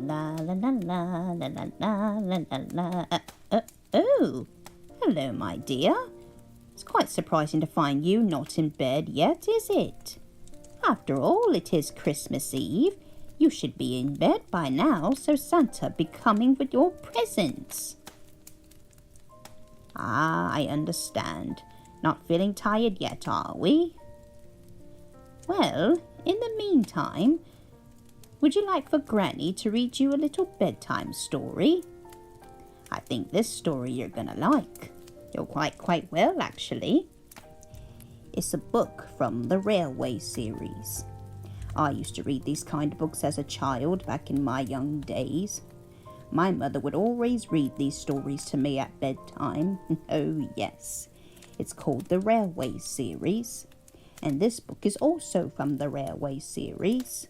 la la la la la la la la la la. Oh, hello, my dear. It's quite surprising to find you not in bed yet, is it? After all, it is Christmas Eve. You should be in bed by now, so Santa be coming with your presents. Ah, I understand. Not feeling tired yet, are we? Well, in the meantime, would you like for Granny to read you a little bedtime story? I think this story you're gonna like. You'll quite well, actually. It's a book from the Railway series. I used to read these kind of books as a child back in my young days. My mother would always read these stories to me at bedtime. Oh, yes. It's called the Railway series. And this book is also from the Railway series.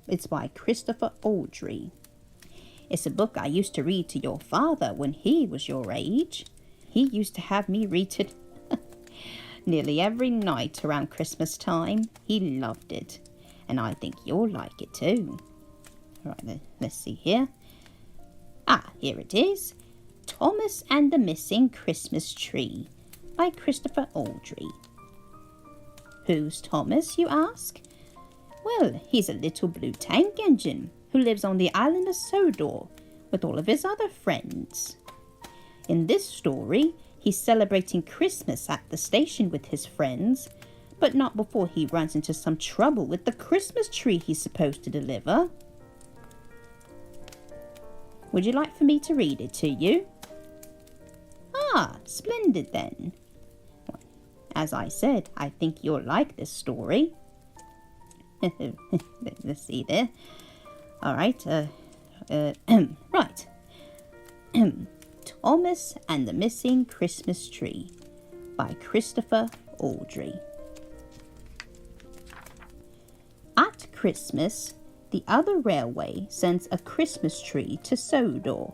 It's by Christopher Aldrey. It's a book I used to read to your father when he was your age. He used to have me read it nearly every night around Christmas time. He loved it. And I think you'll like it too. Right, let's see here. Ah, here it is. Thomas and the Missing Christmas Tree by Christopher Aldrey. Who's Thomas, you ask? Well, he's a little blue tank engine who lives on the island of Sodor with all of his other friends. In this story, he's celebrating Christmas at the station with his friends, but not before he runs into some trouble with the Christmas tree he's supposed to deliver. Would you like for me to read it to you? Ah, splendid then. As I said, I think you'll like this story. Let's see there. All right. Right. Thomas and the Missing Christmas Tree by Christopher Aldrey. At Christmas, the other railway sends a Christmas tree to Sodor.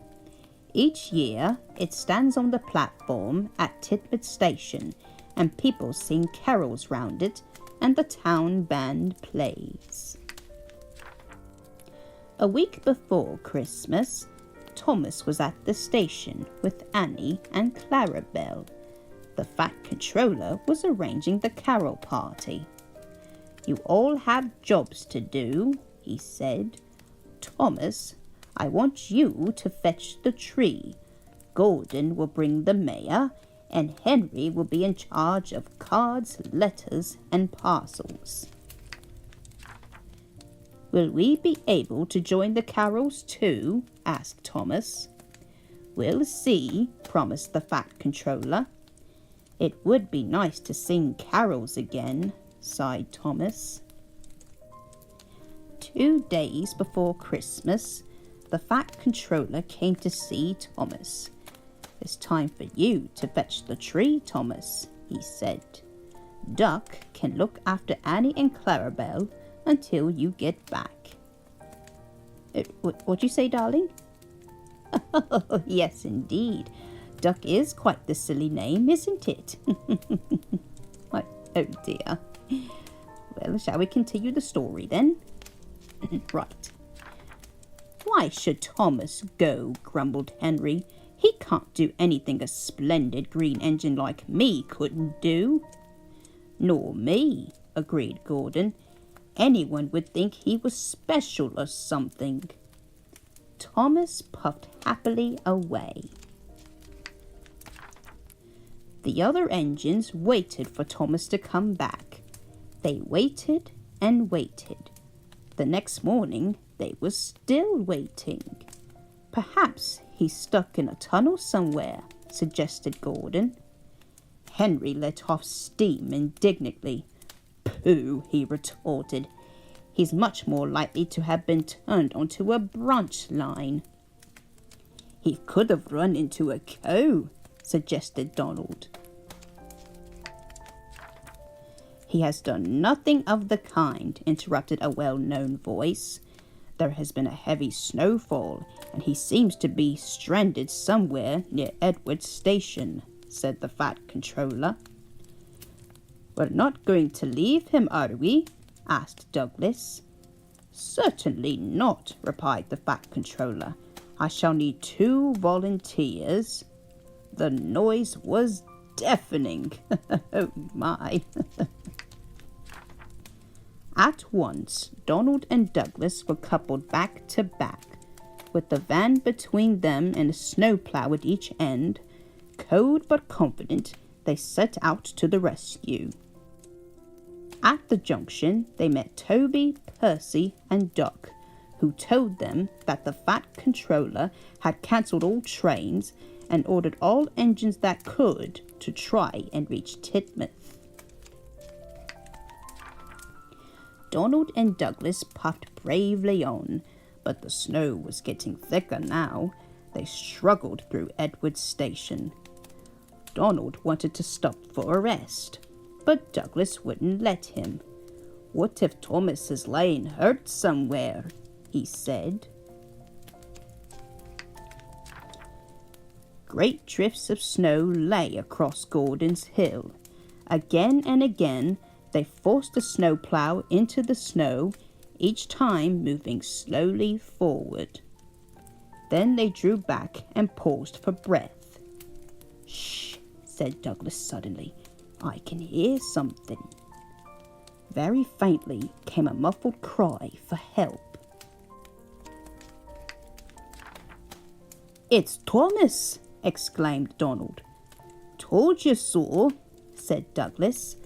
Each year, it stands on the platform at Tidmouth Station, and people sing carols round it, and the town band plays. A week before Christmas, Thomas was at the station with Annie and Clarabelle. The fat controller was arranging the carol party. You all have jobs to do, he said. Thomas, I want you to fetch the tree. Gordon will bring the mayor, and Henry will be in charge of cards, letters, and parcels. Will we be able to join the carols too? Asked Thomas. We'll see, promised the fat controller. It would be nice to sing carols again, sighed Thomas. 2 days before Christmas, the fat controller came to see Thomas. It's time for you to fetch the tree, Thomas, he said. Duck can look after Annie and Clarabelle until you get back. What'd you say, darling? Oh, yes, indeed. Duck is quite the silly name, isn't it? Oh, dear. Well, shall we continue the story then? Right. Why should Thomas go? Grumbled Henry. He can't do anything a splendid green engine like me couldn't do. Nor me, agreed Gordon. Anyone would think he was special or something. Thomas puffed happily away. The other engines waited for Thomas to come back. They waited and waited. The next morning, they were still waiting. Perhaps he's stuck in a tunnel somewhere, suggested Gordon. Henry let off steam indignantly. Pooh, he retorted. He's much more likely to have been turned onto a branch line. He could have run into a cow, suggested Donald. He has done nothing of the kind, interrupted a well-known voice. There has been a heavy snowfall, and he seems to be stranded somewhere near Edward Station, said the fat controller. We're not going to leave him, are we? Asked Douglas. "Certainly not," replied the Fat Controller. "I shall need 2 volunteers." The noise was deafening. Oh my. At once, Donald and Douglas were coupled back to back, with the van between them and a snowplow at each end. Cold but confident, they set out to the rescue. At the junction, they met Toby, Percy, and Doc, who told them that the Fat Controller had cancelled all trains and ordered all engines that could to try and reach Tidmouth. Donald and Douglas puffed bravely on, but the snow was getting thicker now. They struggled through Edward's station. Donald wanted to stop for a rest, but Douglas wouldn't let him. "What if Thomas is laying hurt somewhere?" he said. Great drifts of snow lay across Gordon's Hill. Again and again, they forced the snowplow into the snow, each time moving slowly forward. Then they drew back and paused for breath. "Shh," said Douglas suddenly. "I can hear something." Very faintly came a muffled cry for help. "It's Thomas!" exclaimed Donald. "Told you so," said Douglas.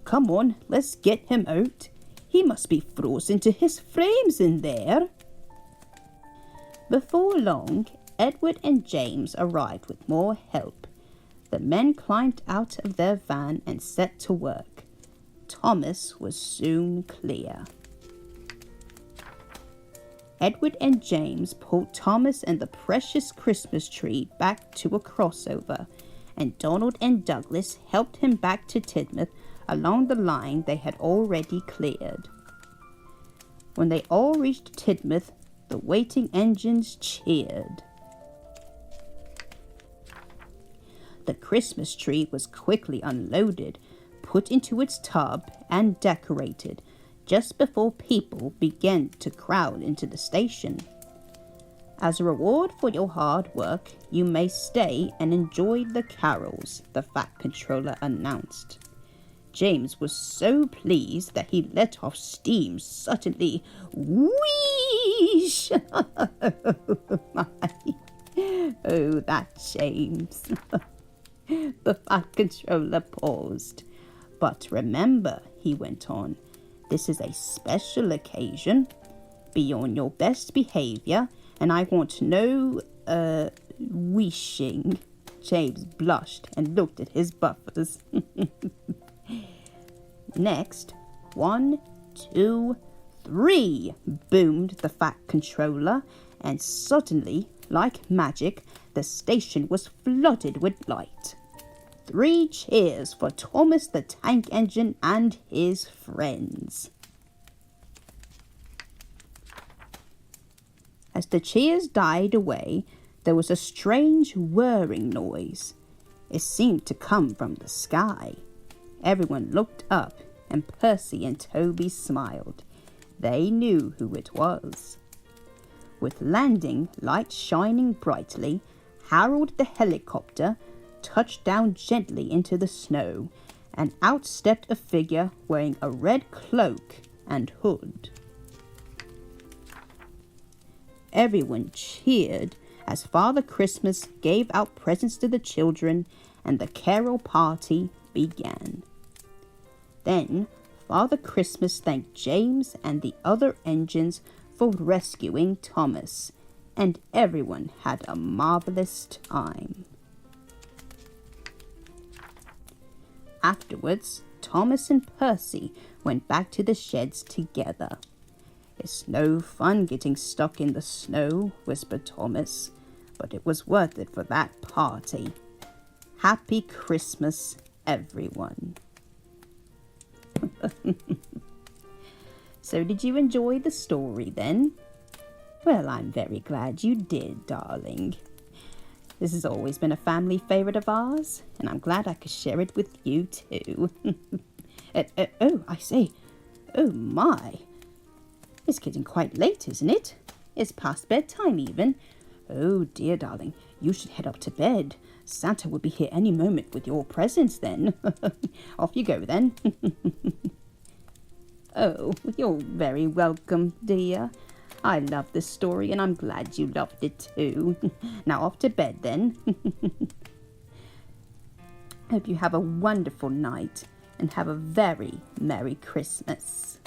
"Come on, let's get him out. He must be frozen to his frames in there." Before long, Edward and James arrived with more help. The men climbed out of their van and set to work. Thomas was soon clear. Edward and James pulled Thomas and the precious Christmas tree back to a crossover, and Donald and Douglas helped him back to Tidmouth along the line they had already cleared. When they all reached Tidmouth, the waiting engines cheered. The Christmas tree was quickly unloaded, put into its tub, and decorated, just before people began to crowd into the station. "As a reward for your hard work, you may stay and enjoy the carols," the Fat Controller announced. James was so pleased that he let off steam suddenly. Wheesh! Oh, that James. The Fat Controller paused. "But remember," he went on, "this is a special occasion. Be on your best behaviour, and I want no, wheeshing." James blushed and looked at his buffers. "Next, 1, 2, 3, boomed the Fat Controller, and suddenly, like magic, the station was flooded with light. 3 cheers for Thomas the Tank Engine and his friends. As the cheers died away, there was a strange whirring noise. It seemed to come from the sky. Everyone looked up, and Percy and Toby smiled. They knew who it was. With landing lights shining brightly, Harold the helicopter touched down gently into the snow, and out stepped a figure wearing a red cloak and hood. Everyone cheered as Father Christmas gave out presents to the children, and the carol party began. Then Father Christmas thanked James and the other engines for rescuing Thomas, and everyone had a marvelous time. Afterwards, Thomas and Percy went back to the sheds together. "It's no fun getting stuck in the snow," whispered Thomas, "but it was worth it for that party. Happy Christmas, everyone." So did you enjoy the story then? Well, I'm very glad you did, darling. This has always been a family favourite of ours, and I'm glad I could share it with you too. Oh, I say, oh my. It's getting quite late, isn't it? It's past bedtime even. Oh dear, darling, you should head up to bed. Santa will be here any moment with your presents then. Off you go then. Oh, you're very welcome, dear. I love this story and I'm glad you loved it too. Now off to bed then. Hope you have a wonderful night and have a very Merry Christmas.